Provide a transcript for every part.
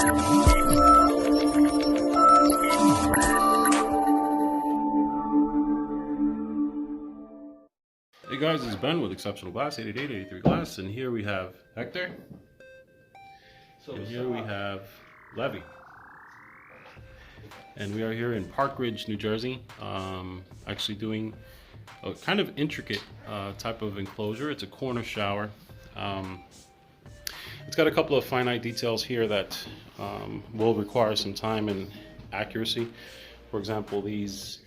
Hey guys, it's Ben with Exceptional Glass, 888-83 Glass, and here we have Hector, and here we have Levy. And we are here in Park Ridge, New Jersey, actually doing a kind of intricate type of enclosure. It's a corner shower. It's got a couple of finite details here that will require some time and accuracy. For example, these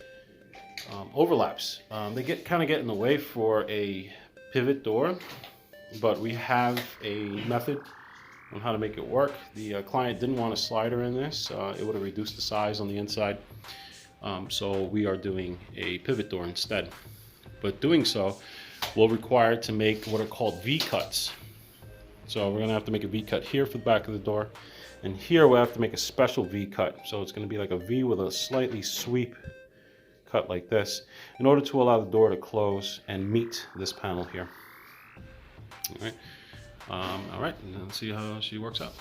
overlaps. They kind of get in the way for a pivot door, but we have a method on how to make it work. The client didn't want a slider in this. It would have reduced the size on the inside. So we are doing a pivot door instead. But doing so will require to make what are called V-cuts. So we're going to have to make a V-cut here for the back of the door. And here we'll have to make a special V-cut. So it's going to be like a V with a slightly sweep cut like this in order to allow the door to close and meet this panel here. All right, and let's see how she works out.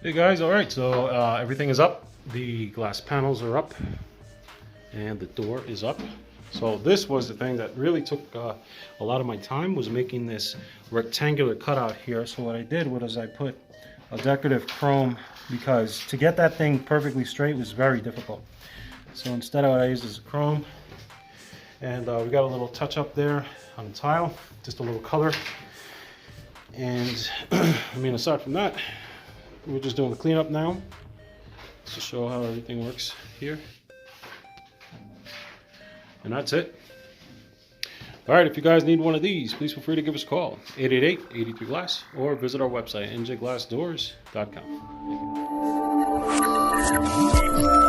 Hey guys, all right, so everything is up. The glass panels are up and the door is up. So this was the thing that really took a lot of my time, was making this rectangular cutout here. So what I did was I put a decorative chrome, because to get that thing perfectly straight was very difficult. So instead what I used is chrome, and we got a little touch up there on the tile, just a little color. And I mean, aside from that, we're just doing the cleanup now to show how everything works here. And that's it. All right, if you guys need one of these, please feel free to give us a call, 888-83 Glass, or visit our website, njglassdoors.com.